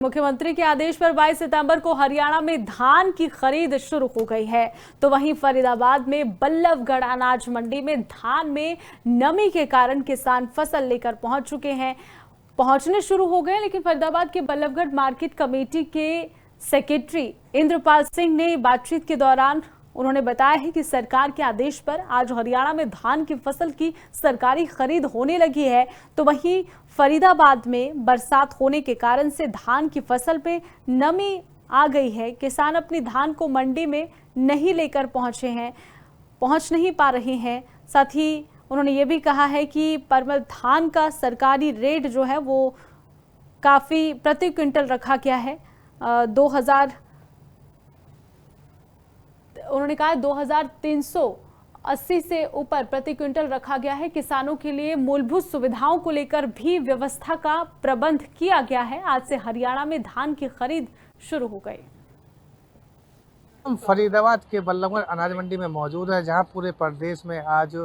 मुख्यमंत्री के आदेश पर 22 सितंबर को हरियाणा में धान की खरीद शुरू हो गई है। तो वहीं फरीदाबाद में बल्लभगढ़ अनाज मंडी में धान में नमी के कारण किसान फसल लेकर पहुंचने शुरू हो गए। लेकिन फरीदाबाद के बल्लभगढ़ मार्केट कमेटी के सेक्रेटरी इंद्रपाल सिंह ने बातचीत के दौरान उन्होंने बताया है कि सरकार के आदेश पर आज हरियाणा में धान की फसल की सरकारी खरीद होने लगी है। तो वहीं फरीदाबाद में बरसात होने के कारण से धान की फसल में नमी आ गई है। किसान अपनी धान को मंडी में नहीं लेकर पहुंच नहीं पा रहे हैं। साथ ही उन्होंने ये भी कहा है कि परमल धान का सरकारी रेट जो है वो काफी प्रति क्विंटल रखा गया है। उन्होंने कहा 2380 से ऊपर प्रति क्विंटल रखा गया है। किसानों के लिए मूलभूत सुविधाओं को लेकर भी व्यवस्था का प्रबंध किया गया है। आज से हरियाणा में धान की खरीद शुरू हो गई। हम फरीदाबाद के बल्लभगढ़ अनाज मंडी में मौजूद है, जहां पूरे प्रदेश में आज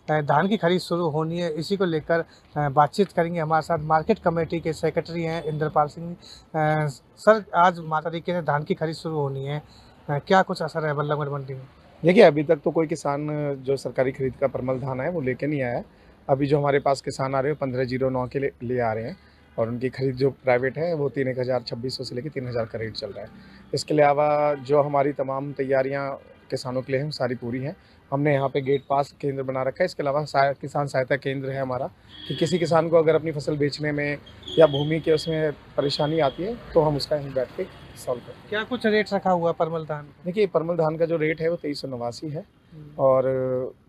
धान की खरीद शुरू होनी है। इसी को लेकर बातचीत करेंगे। हमारे साथ मार्केट कमेटी के सेक्रेटरी हैं इंद्रपाल सिंह। सर, आज तरीके से धान की खरीद शुरू होनी है, क्या कुछ असर है बल्लभगढ़ मंडी में? देखिए, अभी तक तो कोई किसान जो सरकारी खरीद का परमल धान है वो लेके नहीं आया। अभी जो हमारे पास किसान आ रहे हैं 1509 के लिए आ रहे हैं और उनकी खरीद जो प्राइवेट है वो 3,2600 से लेकर 3,000 का रेट चल रहा है। इसके अलावा जो हमारी तमाम तैयारियां किसानों के लिए हैं सारी पूरी हैं। हमने यहाँ पे गेट पास केंद्र बना रखा है। इसके अलावा किसान सहायता केंद्र है हमारा, कि किसी किसान को अगर अपनी फसल बेचने में या भूमि के उसमें परेशानी आती है तो हम उसका यहीं बैठ के सॉल्व करते हैं। क्या कुछ रेट रखा हुआ परमल धान? देखिए, परमल धान का जो रेट है वो 2389 है और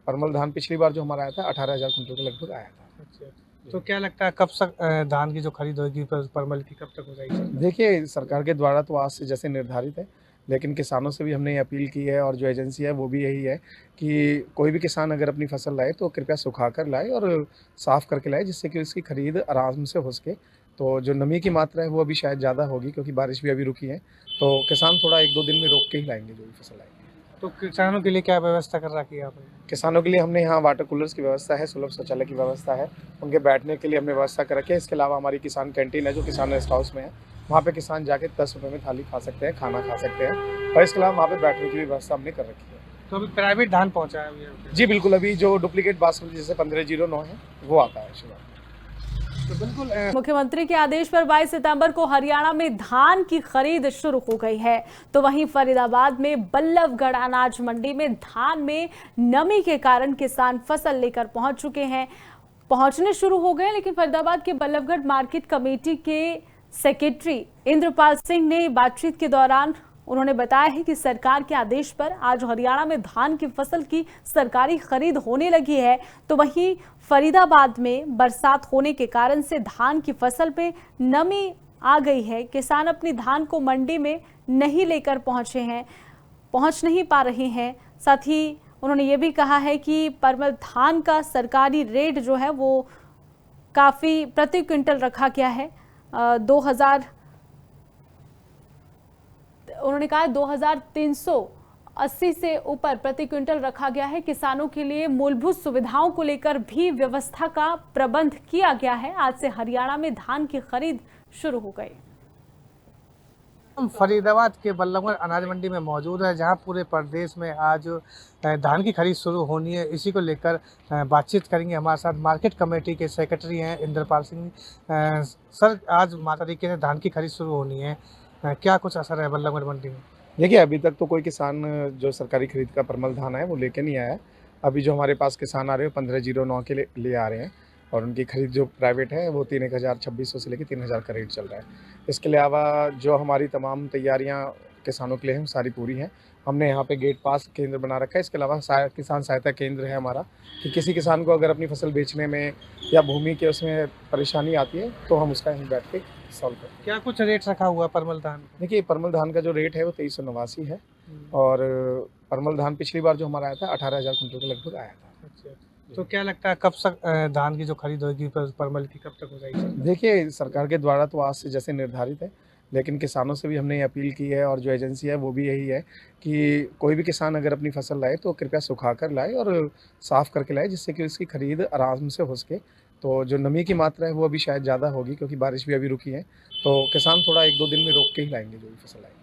परमल धान पिछली बार जो हमारा आया था 18,000 कुंटल के लगभग आया था। अच्छा, तो क्या लगता है कब तक धान की जो खरीद होगी परमल की कब तक हो जाएगी? देखिए, सरकार के द्वारा तो आज से जैसे निर्धारित है, लेकिन किसानों से भी हमने ये अपील की है और जो एजेंसी है वो भी यही है कि कोई भी किसान अगर अपनी फसल लाए तो कृपया सुखा कर लाए और साफ़ करके लाए, जिससे कि उसकी खरीद आराम से हो सके। तो जो नमी की मात्रा है वो अभी शायद ज़्यादा होगी, क्योंकि बारिश भी अभी रुकी है, तो किसान थोड़ा 1-2 दिन में रोक के ही लाएंगे जो भी फसल लाएंगे। तो किसानों के लिए क्या व्यवस्था कर रखी है आपने? किसानों के लिए हमने यहाँ वाटर कूलर्स की व्यवस्था है, सुलभ शौचालय की व्यवस्था है, उनके बैठने के लिए हमने व्यवस्था कर रखी है। इसके अलावा हमारी किसान कैंटीन है जो किसान रेस्ट हाउस में है, वहाँ पे किसान जाके 10 रुपये में थाली खा सकते हैं, खाना खा सकते हैं, और इसके अलावा वहाँ पे बैठने की भी व्यवस्था हमने कर रखी है। तो अभी प्राइवेट धान पहुँचा है अभी? जी बिल्कुल, अभी जो डुप्लीकेट बासमती जैसे 1509 है वो आता है शिवा। तो बिल्कुल मुख्यमंत्री के आदेश पर 22 सितंबर को हरियाणा में धान की खरीद शुरू हो गई है। तो वहीं फरीदाबाद में बल्लभगढ़ अनाज मंडी में धान में नमी के कारण किसान फसल लेकर पहुंचने शुरू हो गए। लेकिन फरीदाबाद के बल्लभगढ़ मार्केट कमेटी के सेक्रेटरी इंद्रपाल सिंह ने बातचीत के दौरान उन्होंने बताया है कि सरकार के आदेश पर आज हरियाणा में धान की फसल की सरकारी खरीद होने लगी है। तो वहीं फरीदाबाद में बरसात होने के कारण से धान की फसल में नमी आ गई है। किसान अपनी धान को मंडी में नहीं लेकर पहुंच नहीं पा रहे हैं। साथ ही उन्होंने ये भी कहा है कि परमल धान का सरकारी रेट जो है वो काफी प्रति क्विंटल रखा गया है। उन्होंने कहा 2380 से ऊपर प्रति क्विंटल रखा गया है। किसानों के लिए मूलभूत सुविधाओं को लेकर भी व्यवस्था का प्रबंध किया गया है। आज से हरियाणा में धान की खरीद शुरू हो गई। हम फरीदाबाद के बल्लभगढ़ अनाज मंडी में मौजूद है, जहां पूरे प्रदेश में आज धान की खरीद शुरू होनी है। इसी को लेकर बातचीत करेंगे। हमारे साथ मार्केट कमेटी के सेक्रेटरी हैं इंद्रपाल सिंह। सर, आज तरीके से धान की खरीद शुरू होनी है, क्या कुछ असर है बल्लभगढ़ मंडी में? देखिए, अभी तक तो कोई किसान जो सरकारी खरीद का परमल धान है वो लेके नहीं आया। अभी जो हमारे पास किसान आ रहे हैं 1509 के लिए आ रहे हैं और उनकी खरीद जो प्राइवेट है वो 3,2600 से लेकर 3,000 का रेट चल रहा है। इसके अलावा जो हमारी तमाम तैयारियां किसानों के लिए हैं सारी पूरी हैं। हमने यहाँ पे गेट पास केंद्र बना रखा है। इसके अलावा किसान सहायता केंद्र है हमारा, कि किसी किसान को अगर अपनी फसल बेचने में या भूमि के उसमें परेशानी आती है तो हम उसका यहीं बैठ के सॉल्व करते हैं। क्या कुछ रेट रखा हुआ परमल धान? देखिए, परमल धान का जो रेट है वो 2389 है और परमल धान पिछली बार जो हमारा आया था 18,000 कुंटल के लगभग आया था। अच्छा, तो क्या लगता है कब तक धान की जो खरीद होगी परमल की कब तक हो जाएगी? देखिए, सरकार के द्वारा तो आज से जैसे निर्धारित है, लेकिन किसानों से भी हमने ये अपील की है और जो एजेंसी है वो भी यही है कि कोई भी किसान अगर अपनी फसल लाए तो कृपया सुखा कर लाए और साफ़ करके लाए, जिससे कि उसकी खरीद आराम से हो सके। तो जो नमी की मात्रा है वो अभी शायद ज़्यादा होगी, क्योंकि बारिश भी अभी रुकी है। तो किसान थोड़ा 1-2 दिन में रोक के ही लाएंगे जो भी फसल आएगी।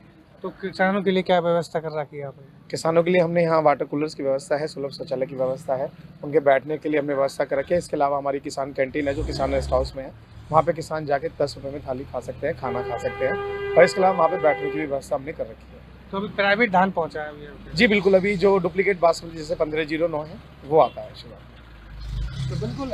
तो किसानों के लिए क्या व्यवस्था कर रखी है आपने? किसानों के लिए हमने यहाँ वाटर कूलर्स की व्यवस्था है, सुलभ शौचालय की व्यवस्था है, उनके बैठने के लिए हमने व्यवस्था कर रखी है। इसके अलावा हमारी किसान कैंटीन है जो किसान रेस्ट हाउस में है, वहाँ पे किसान जाके 10 रुपये में थाली खा सकते हैं, खाना खा सकते हैं, और इसके अलावा वहाँ पे बैठने की भी व्यवस्था हमने कर रखी है। तो अभी प्राइवेट धान पहुँचा है अभी? जी बिल्कुल, अभी जो डुप्लीकेट बासमती जैसे 1509 है वो आता है शुरुआत में। तो बिल्कुल